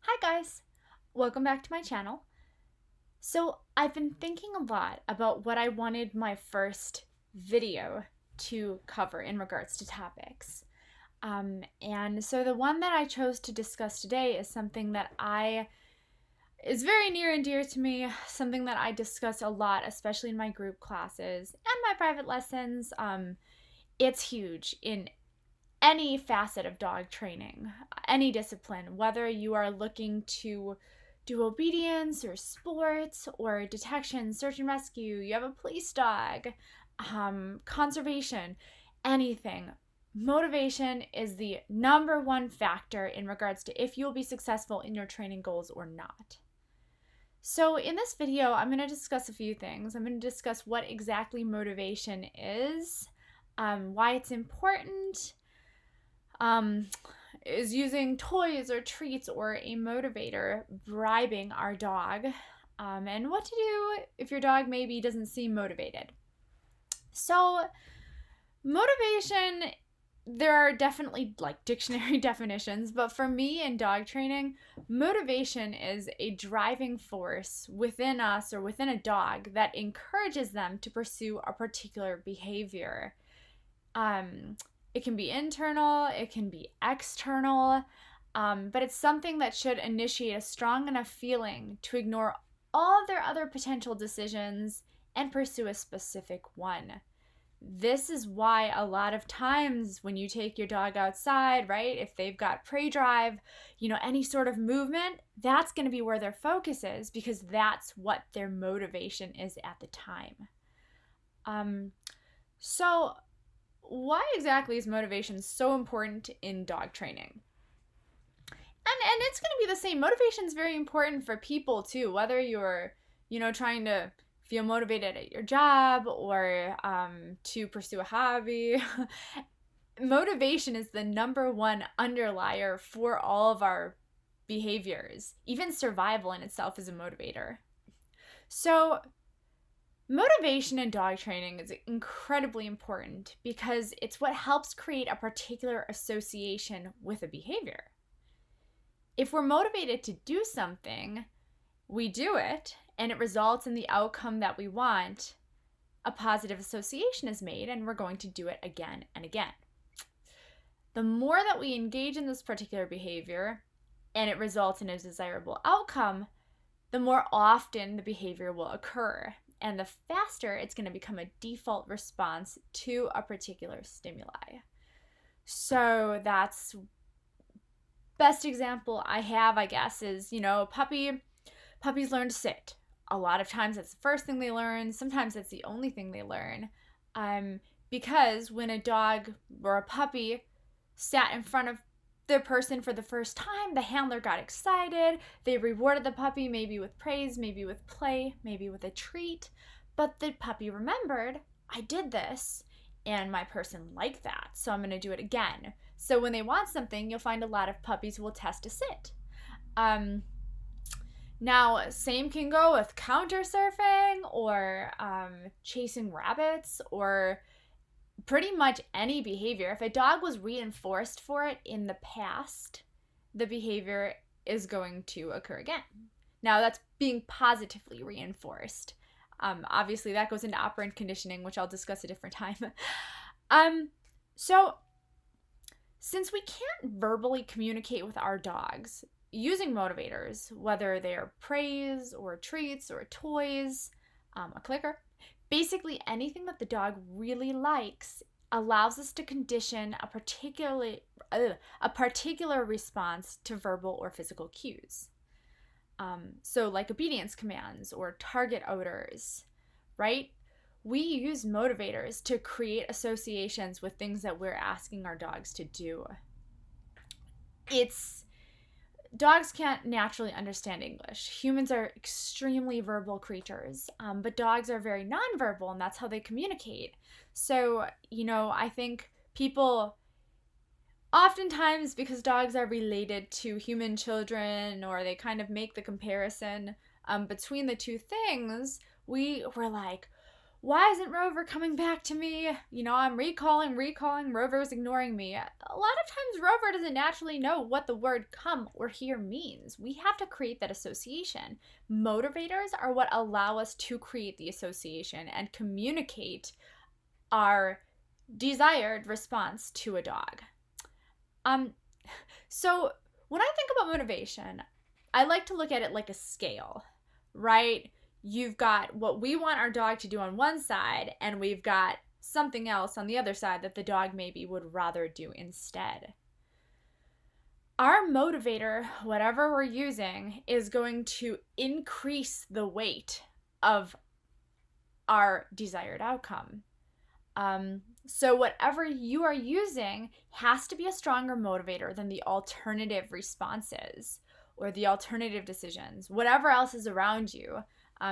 Hi guys, welcome back to my channel. So I've been thinking a lot about what I wanted my first video to cover in regards to topics. And so the one that I chose to discuss today is something that I is very near and dear to me, something that I discuss a lot, especially in my group classes and my private lessons. It's huge in any facet of dog training, any discipline, whether you are looking to do obedience or sports or detection, search and rescue, you have a police dog, conservation, anything. Motivation is the number one factor in regards to if you'll be successful in your training goals or not. So, in this video, I'm going to discuss a few things. I'm going to discuss what exactly motivation is, why it's important, is using toys or treats or a motivator, bribing our dog, and what to do if your dog maybe doesn't seem motivated. So, motivation, there are definitely like dictionary definitions, but for me in dog training, motivation is a driving force within us or within a dog that encourages them to pursue a particular behavior. It can be internal, it can be external, but it's something that should initiate a strong enough feeling to ignore all of their other potential decisions and pursue a specific one. This is why a lot of times when you take your dog outside, right, if they've got prey drive, any sort of movement, that's going to be where their focus is because that's what their motivation is at the time. So why exactly is motivation so important in dog training? And it's going to be the same. Motivation is very important for people too, whether you're, trying to feel motivated at your job or to pursue a hobby. Motivation is the number one underlier for all of our behaviors. Even survival in itself is a motivator. So motivation in dog training is incredibly important because it's what helps create a particular association with a behavior. If we're motivated to do something, we do it, and it results in the outcome that we want, a positive association is made, and we're going to do it again and again. The more that we engage in this particular behavior, and it results in a desirable outcome, the more often the behavior will occur, and the faster it's going to become a default response to a particular stimuli. So that's best example I have, I guess, is, puppies learn to sit. A lot of times that's the first thing they learn. Sometimes that's the only thing they learn. Because when a dog or a puppy sat in front of the person for the first time, the handler got excited. They rewarded the puppy maybe with praise, maybe with play, maybe with a treat. But the puppy remembered, I did this, and my person liked that, so I'm going to do it again. So when they want something, you'll find a lot of puppies will test to sit. Now, same can go with counter surfing or chasing rabbits or pretty much any behavior. If a dog was reinforced for it in the past, the behavior is going to occur again. Now, that's being positively reinforced. Obviously, that goes into operant conditioning, which I'll discuss a different time. So, since we can't verbally communicate with our dogs using motivators, whether they are praise or treats or toys, a clicker, basically anything that the dog really likes allows us to condition a particular response to verbal or physical cues. So like obedience commands or target odors, right? We use motivators to create associations with things that we're asking our dogs to do. Dogs can't naturally understand English. Humans are extremely verbal creatures, but dogs are very nonverbal, and that's how they communicate. So, I think people oftentimes, because dogs are related to human children, or they kind of make the comparison between the two things, we're like, why isn't Rover coming back to me? I'm recalling, Rover's ignoring me. A lot of times Rover doesn't naturally know what the word come or here means. We have to create that association. Motivators are what allow us to create the association and communicate our desired response to a dog. So when I think about motivation, I like to look at it like a scale, right? You've got what we want our dog to do on one side, and we've got something else on the other side that the dog maybe would rather do instead. Our motivator, whatever we're using, is going to increase the weight of our desired outcome. So whatever you are using has to be a stronger motivator than the alternative responses or the alternative decisions, whatever else is around you.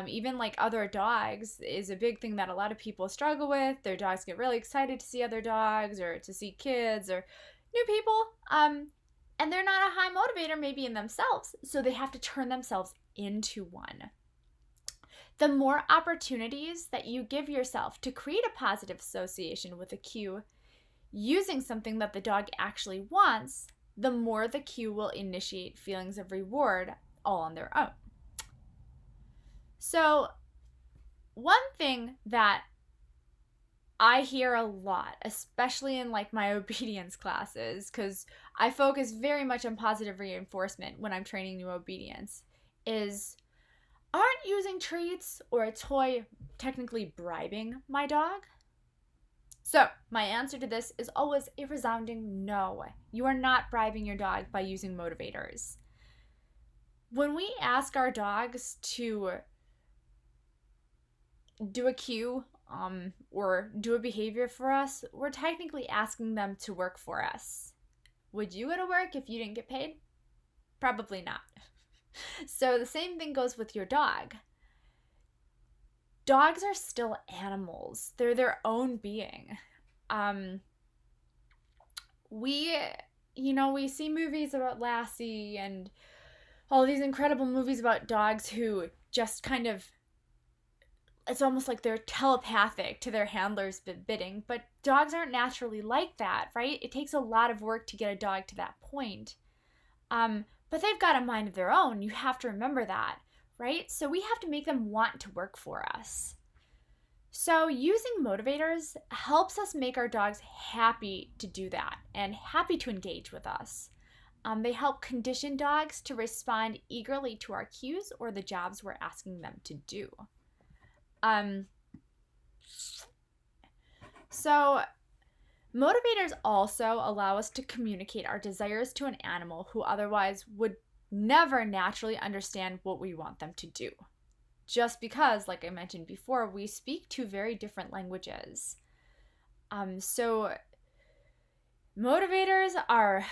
Even like other dogs is a big thing that a lot of people struggle with. Their dogs get really excited to see other dogs or to see kids or new people. And they're not a high motivator maybe in themselves, so they have to turn themselves into one. The more opportunities that you give yourself to create a positive association with a cue using something that the dog actually wants, the more the cue will initiate feelings of reward all on their own. So, one thing that I hear a lot, especially in like my obedience classes, because I focus very much on positive reinforcement when I'm training new obedience, is aren't using treats or a toy technically bribing my dog? So, my answer to this is always a resounding no. You are not bribing your dog by using motivators. When we ask our dogs to do a cue or do a behavior for us, we're technically asking them to work for us. Would you go to work if you didn't get paid? Probably not. So the same thing goes with your dog. Dogs are still animals. They're their own being. We see movies about Lassie and all these incredible movies about dogs who just kind of, it's almost like they're telepathic to their handler's bidding, but dogs aren't naturally like that, right? It takes a lot of work to get a dog to that point. But they've got a mind of their own. You have to remember that, right? So we have to make them want to work for us. So using motivators helps us make our dogs happy to do that and happy to engage with us. They help condition dogs to respond eagerly to our cues or the jobs we're asking them to do. So motivators also allow us to communicate our desires to an animal who otherwise would never naturally understand what we want them to do. Just because, like I mentioned before, we speak two very different languages. So motivators are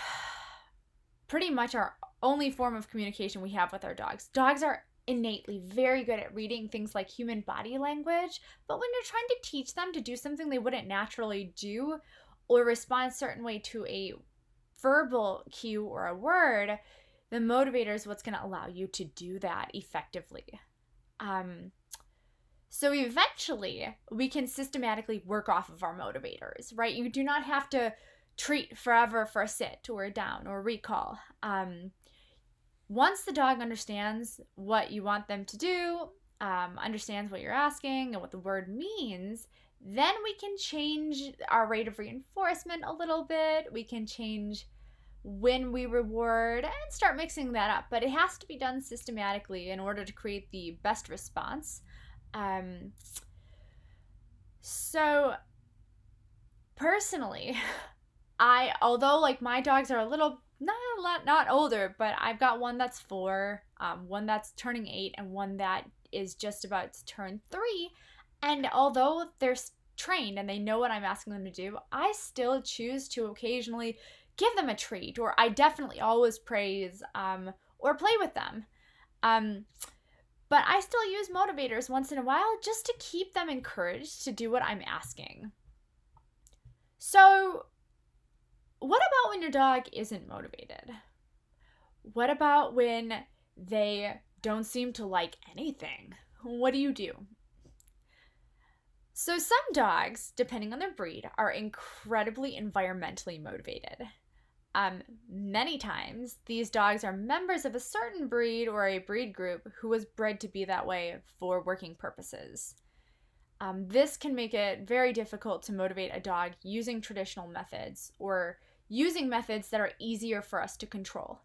pretty much our only form of communication we have with our dogs. Dogs are innately very good at reading things like human body language, but when you're trying to teach them to do something they wouldn't naturally do or respond a certain way to a verbal cue or a word, the motivator is what's going to allow you to do that effectively. So eventually we can systematically work off of our motivators, right? You do not have to treat forever for a sit or a down or a recall. Once the dog understands what you want them to do, understands what you're asking and what the word means, then we can change our rate of reinforcement a little bit. We can change when we reward and start mixing that up. But it has to be done systematically in order to create the best response. So personally, although like my dogs are a little not older, but I've got one that's 4, one that's turning 8, and one that is just about to turn 3. And although they're trained and they know what I'm asking them to do, I still choose to occasionally give them a treat, or I definitely always praise or play with them. But I still use motivators once in a while just to keep them encouraged to do what I'm asking. So what about when your dog isn't motivated? What about when they don't seem to like anything? What do you do? So some dogs, depending on their breed, are incredibly environmentally motivated. Many times, these dogs are members of a certain breed or a breed group who was bred to be that way for working purposes. This can make it very difficult to motivate a dog using traditional methods or using methods that are easier for us to control.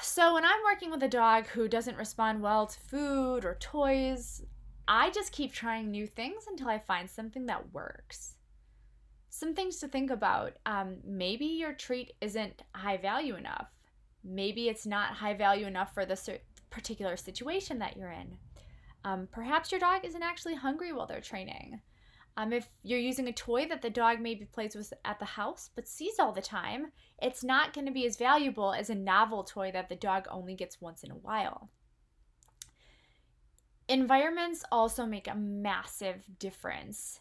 So, when I'm working with a dog who doesn't respond well to food or toys, I just keep trying new things until I find something that works. Some things to think about. Maybe your treat isn't high value enough. Maybe it's not high value enough for the particular situation that you're in. Perhaps your dog isn't actually hungry while they're training. If you're using a toy that the dog maybe plays with at the house but sees all the time, it's not going to be as valuable as a novel toy that the dog only gets once in a while. Environments also make a massive difference,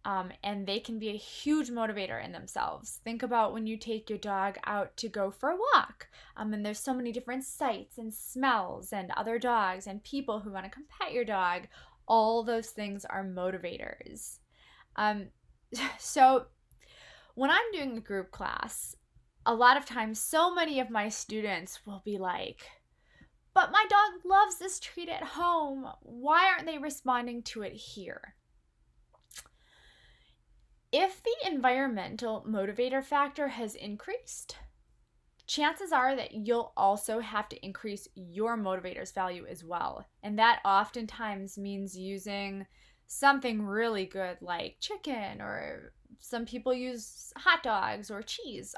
and they can be a huge motivator in themselves. Think about when you take your dog out to go for a walk, and there's so many different sights and smells and other dogs and people who want to come pet your dog. All those things are motivators. So when I'm doing a group class, a lot of times so many of my students will be like, but my dog loves this treat at home. Why aren't they responding to it here? If the environmental motivator factor has increased, chances are that you'll also have to increase your motivator's value as well. And that oftentimes means using something really good like chicken, or some people use hot dogs or cheese,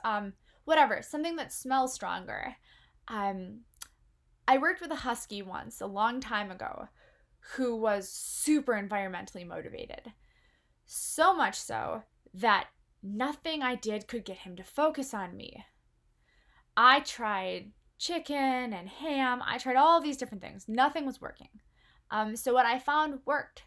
whatever, something that smells stronger. I worked with a husky once a long time ago who was super environmentally motivated. So much so that nothing I did could get him to focus on me. I tried chicken and ham. I tried all these different things. Nothing was working. So what I found worked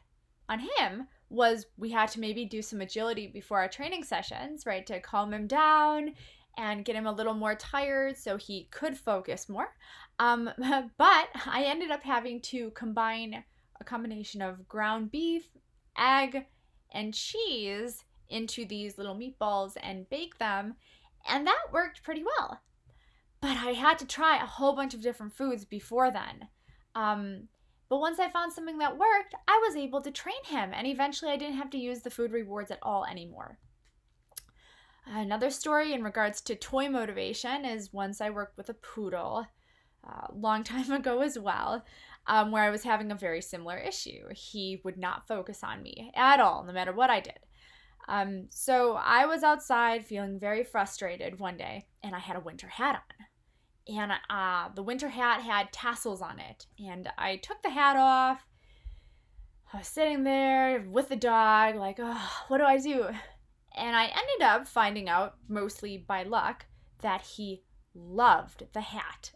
on him was we had to maybe do some agility before our training sessions, right, to calm him down and get him a little more tired so he could focus more. But I ended up having to combine a combination of ground beef, egg, and cheese into these little meatballs and bake them, and that worked pretty well. But I had to try a whole bunch of different foods before then. But once I found something that worked, I was able to train him, and eventually I didn't have to use the food rewards at all anymore. Another story in regards to toy motivation is once I worked with a poodle a long time ago as well, where I was having a very similar issue. He would not focus on me at all, no matter what I did. So I was outside feeling very frustrated one day, and I had a winter hat on. And the winter hat had tassels on it. And I took the hat off. I was sitting there with the dog, like, oh, what do I do? And I ended up finding out, mostly by luck, that he loved the hat.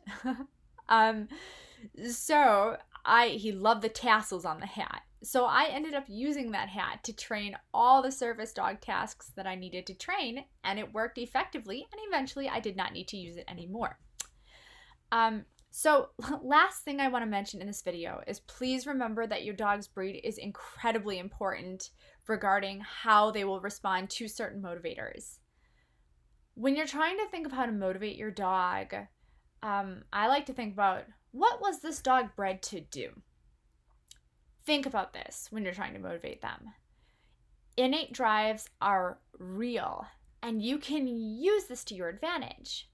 He loved the tassels on the hat. So I ended up using that hat to train all the service dog tasks that I needed to train, and it worked effectively, and eventually I did not need to use it anymore. So last thing I want to mention in this video is please remember that your dog's breed is incredibly important regarding how they will respond to certain motivators. When you're trying to think of how to motivate your dog, I like to think about, what was this dog bred to do? Think about this when you're trying to motivate them. Innate drives are real, and you can use this to your advantage.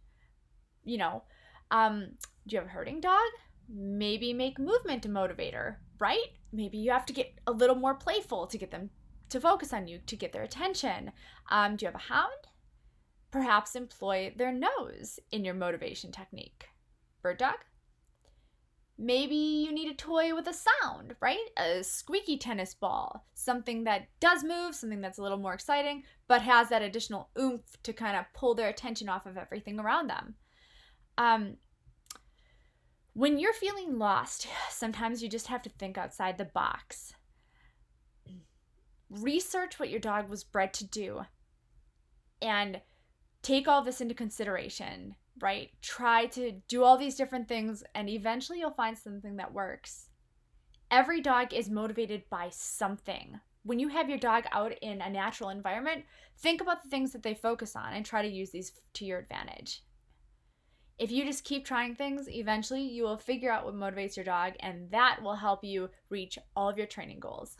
Do you have a herding dog? Maybe make movement a motivator, right? Maybe you have to get a little more playful to get them to focus on you, to get their attention. Do you have a hound? Perhaps employ their nose in your motivation technique. Bird dog? Maybe you need a toy with a sound, right? A squeaky tennis ball, something that does move, something that's a little more exciting, but has that additional oomph to kind of pull their attention off of everything around them. When you're feeling lost, sometimes you just have to think outside the box. Research what your dog was bred to do and take all this into consideration, right? Try to do all these different things, and eventually you'll find something that works. Every dog is motivated by something. When you have your dog out in a natural environment, think about the things that they focus on and try to use these to your advantage. If you just keep trying things, eventually you will figure out what motivates your dog, and that will help you reach all of your training goals.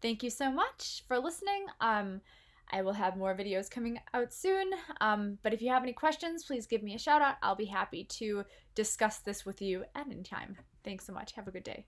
Thank you so much for listening. I will have more videos coming out soon. But if you have any questions, please give me a shout out. I'll be happy to discuss this with you at any time. Thanks so much. Have a good day.